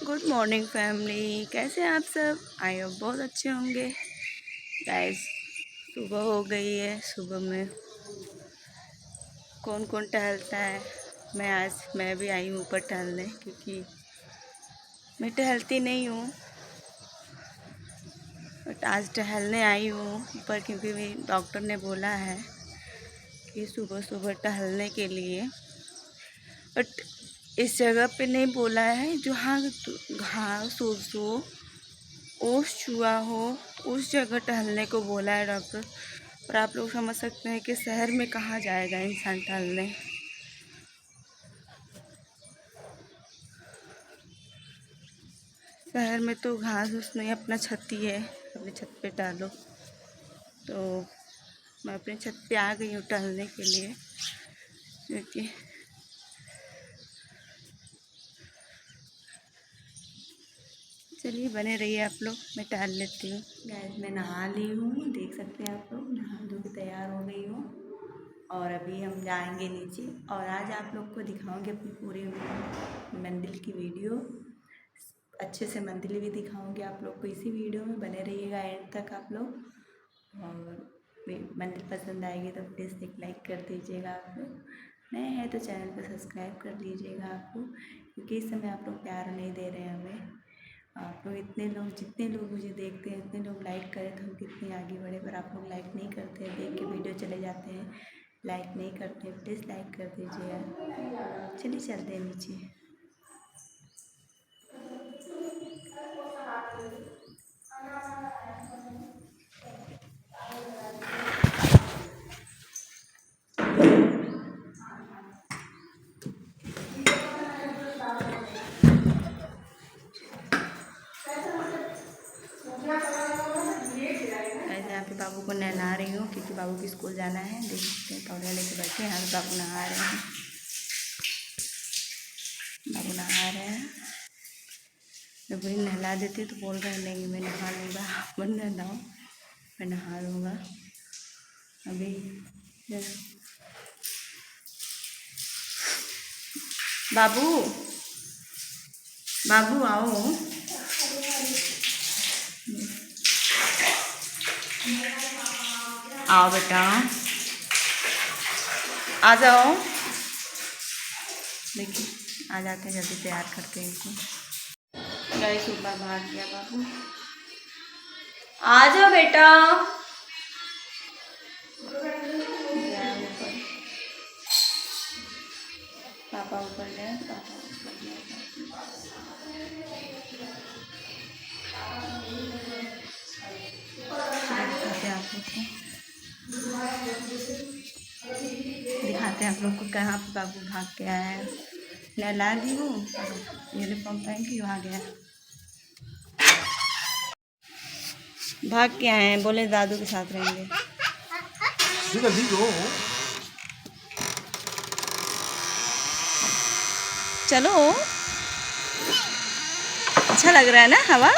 Good morning family, कैसे हैं आप सब? आई होप बहुत अच्छे होंगे। गाइस, सुबह हो गई है। सुबह में कौन कौन टहलता है? मैं भी आई हूँ ऊपर टहलने, क्योंकि मैं टहलती नहीं हूँ, बट आज टहलने आई हूँ ऊपर, क्योंकि डॉक्टर ने बोला है कि सुबह सुबह टहलने के लिए। बट इस जगह पे नहीं बोला है जहाँ घास फूस हो, ओस छुआ हो, उस जगह टहलने को बोला है डॉक्टर। और आप लोग समझ सकते हैं कि शहर में कहाँ जाएगा इंसान टहलने। शहर में तो घास फूस नहीं, अपना छत ही है, अपनी छत पे टहलो। तो मैं अपनी छत पे आ गई हूँ टहलने के लिए, क्योंकि चलिए बने रहिए आप लोग, मैं टहल लेती हूँ। गैस मैं नहा ली हूँ, देख सकते हैं आप लोग, नहा धो के तैयार हो गई हूँ। और अभी हम जाएंगे नीचे, और आज आप लोग को दिखाऊंगी अपनी पूरी मंदिर की वीडियो। अच्छे से मंदिर भी दिखाऊंगी आप लोग को इसी वीडियो में, बने रहिएगा एंड तक आप लोग। और मंदिर पसंद आएगी तो प्लीज़ एक लाइक कर दीजिएगा। आप लोग नए हैं तो चैनल को सब्सक्राइब कर लीजिएगा आप लोग, क्योंकि इस समय आप लोग प्यार नहीं दे रहे हैं हमें। आप लोग इतने लोग, जितने लोग मुझे देखते हैं, इतने लोग लाइक करें तो हम कितने आगे बढ़े, पर आप लोग लाइक नहीं करते हैं, देख के वीडियो चले जाते हैं, लाइक नहीं करते। प्लीज़ लाइक कर दीजिए। चलिए चलते हैं नीचे। ऐसे यहाँ पे बाबू को नहला रही हूँ, क्योंकि बाबू की स्कूल जाना है। देख सकते हैं तौलिया लेके बैठे हैं, यहाँ पे बाबू नहा रहे हैं। बाबू नहा रहे हैं, मैं पूरी नहला देती तो बोल रहे नहीं मैं नहा लूँगा, मैं नहलाऊँ, मैं नहा लूँगा अभी। बाबू, बाबू आओ, आओ बेटा, आ जाओ। देखिए आ जाते हैं जल्दी तैयार करके इनको। गाइस ऊपर भाग गया बाबू, आ जाओ बेटा। पापा ऊपर गए, पापा ऊपर गए। दिखाते हैं आप लोग को कहाँ पे बाबू भाग के आया है। नहला दी हूँ, यूनिफॉर्म पहन के आ गया, भाग के आए हैं, बोले दादू के साथ रहेंगे। चलो, अच्छा लग रहा है ना हवा।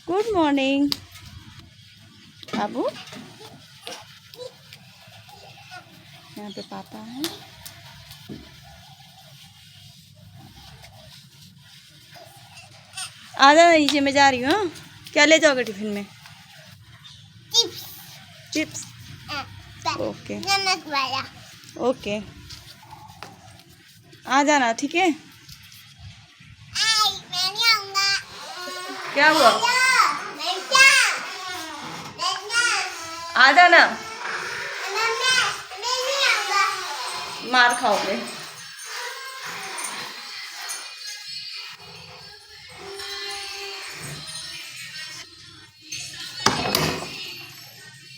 गुड मॉर्निंग बाबू, यहाँ पे पापा हैं। आ जाना नीचे, मैं जा रही हूँ। क्या ले जाओगे टिफिन में? चिप्स। चिप्स, ओके नमक वाला। ओके, आ जाना, ठीक है। मैं नहीं आऊँगा। क्या हुआ? आ जाना, मार खाओगे।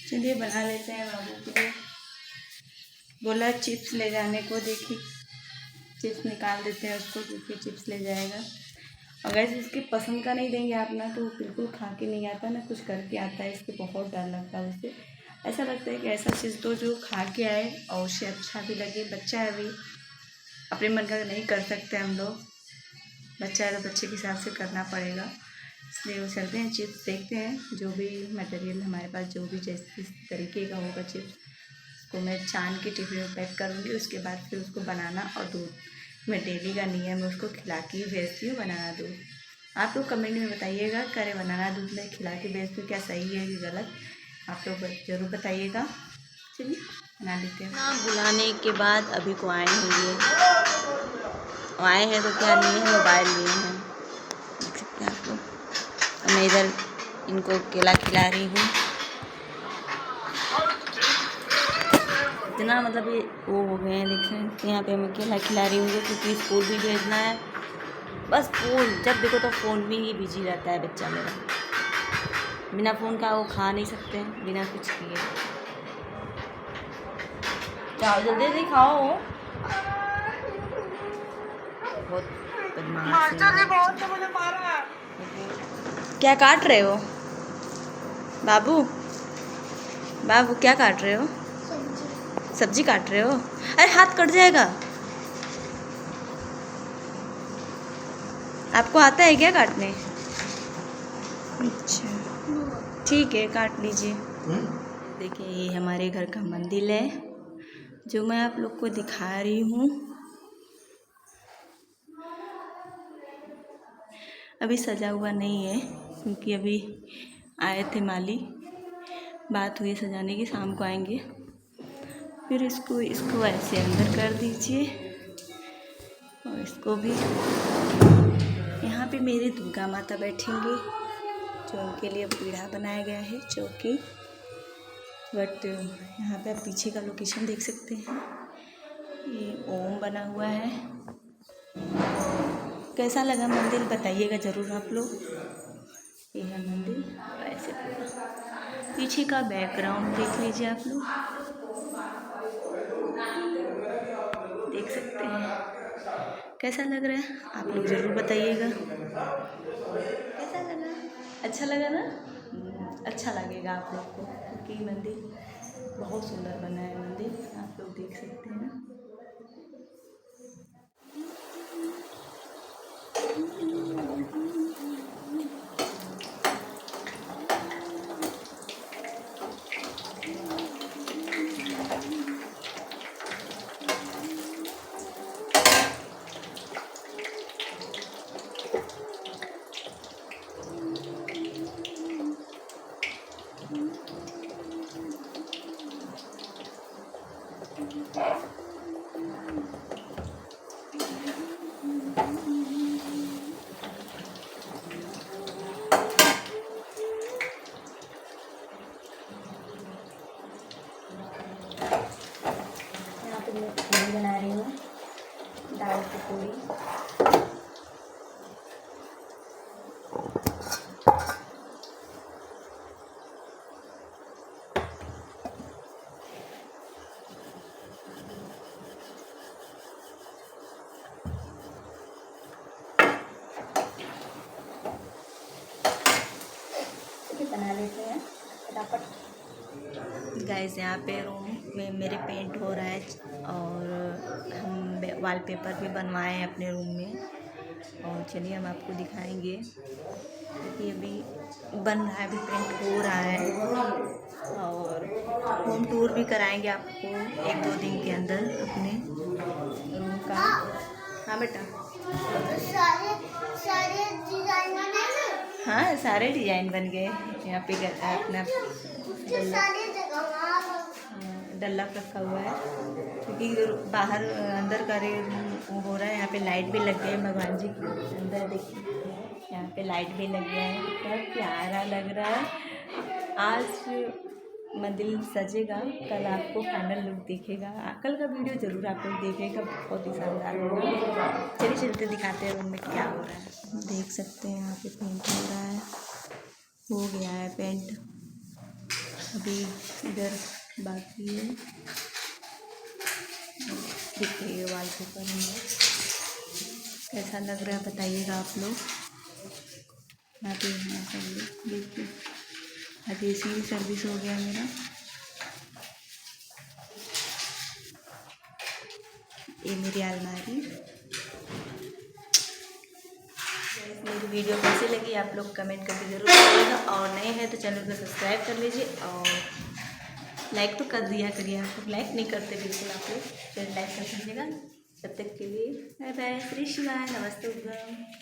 चलिए बना लेते हैं बाबू के लिए। बोला चिप्स ले जाने को, देखिए चिप्स निकाल देते हैं उसको, क्योंकि चिप्स ले जाएगा। अगर इसकी पसंद का नहीं देंगे आप ना, तो बिल्कुल खा के नहीं आता ना, कुछ करके आता है। इसको बहुत डर लगता है उससे। ऐसा लगता है कि ऐसा चीज़ तो जो खा के आए और उसे अच्छा भी लगे। बच्चा है, अभी अपने मन का नहीं कर सकते हम लोग, बच्चा है तो बच्चे के हिसाब से करना पड़ेगा। इसलिए वो चलते हैं, चिप्स देखते हैं, जो भी मटेरियल हमारे पास, जो भी जिस तरीके का होगा चिप्स उसको मैं छान के टिफिन में पैक करूँगी। उसके बाद फिर उसको बनाना और दूध मैं डेली का नियम है उसको खिला के भेजती हूँ बनाना दूध। आप लोग कमेंट में बताइएगा करे बनाना दूध में खिला के भेजती हूँ क्या सही है कि गलत, आप लोग ज़रूर बताइएगा। चलिए बना लेते हैं। हाँ, बुलाने के बाद अभी को आए हैं, आए हैं तो क्या लिए हैं, मोबाइल लिए हैं, देख सकते हैं आप लोग। मैं इधर इनको केला खिला रही हूँ। इतना मतलब ये वो हो गए हैं, देख रहे हैं। यहाँ पे मैं केला खिला रही हूँ क्योंकि स्कूल भी भेजना है। बस फ़ोन जब देखो तो फ़ोन में ही बिजी रहता है बच्चा मेरा। बिना फ़ोन का वो खा नहीं सकते हैं, बिना कुछ किए। जाओ जल्दी जल्दी खाओ। बहुत बदमाश है। क्या काट रहे हो बाबू? बाबू क्या काट रहे हो? सब्जी काट रहे हो? अरे हाथ कट जाएगा। आपको आता है क्या काटने? अच्छा ठीक है, काट लीजिए। देखिए ये हमारे घर का मंदिर है जो मैं आप लोग को दिखा रही हूँ। अभी सजा हुआ नहीं है क्योंकि अभी आए थे माली, बात हुई सजाने की, शाम को आएंगे। फिर इसको ऐसे अंदर कर दीजिए और इसको भी। यहाँ पे मेरे दुर्गा माता बैठेंगे जो उनके लिए पीढ़ा बनाया गया है चौकी। बट यहाँ पे आप पीछे का लोकेशन देख सकते हैं, ये ओम बना हुआ है। कैसा लगा मंदिर बताइएगा ज़रूर आप लोग। ये है मंदिर, ऐसे पीछे का बैकग्राउंड देख लीजिए आप लोग, देख सकते हैं। कैसा लग रहा है आप लोग ज़रूर बताइएगा। कैसा लगा? अच्छा लगा ना? अच्छा लगेगा आप लोग को क्योंकि मंदिर बहुत सुंदर बना है। मंदिर आप लोग देख सकते हैं ना। यहाँ पे मैं पूरी बना रही हूँ, दाल की पूरी। बना लेते हैं फटाफट। गाइस यहाँ पे रूम में मेरे पेंट हो रहा है और हम वॉलपेपर भी बनवाए हैं अपने रूम में। और चलिए हम आपको दिखाएंगे क्योंकि अभी बन रहा है, अभी पेंट हो रहा है। और होम टूर भी कराएंगे आपको 1-2 दिन के अंदर अपने रूम का। हाँ बेटा, हाँ सारे डिजाइन बन गए। यहाँ पे अपना डल्ला रखा हुआ है क्योंकि बाहर अंदर का वो हो रहा है। यहाँ पे लाइट भी लग गई है भगवान जी के अंदर, देखिए यहाँ पे लाइट भी लग गया है। बहुत प्यारा लग रहा है। आज मंदिर सजेगा, कल आपको फाइनल लुक दिखेगा। कल का वीडियो ज़रूर आप लोग देखेगा, बहुत ही शानदार होगा। चलिए चलते दिखाते हैं रूम में क्या हो रहा है। देख सकते हैं यहाँ पे पेंट हो रहा है, हो गया है पेंट, अभी इधर बाकी है। देखिए वॉलपेपर में कैसा लग रहा है बताइएगा आप लोग। यहाँ पे सब लोग देखिए, आज AC भी सर्विस हो गया मेरा। ये मेरी अलमारी। मेरी वीडियो कैसी लगी आप लोग कमेंट करके ज़रूर बताइएगा और नए हैं तो चैनल को सब्सक्राइब कर लीजिए और लाइक तो कर दिया करिए, आप लोग लाइक नहीं करते बिल्कुल आप लोग, फिर लाइक कर दीजिएगा। तब तक के लिए बाय बाय, श्री शिवाय, नमस्ते।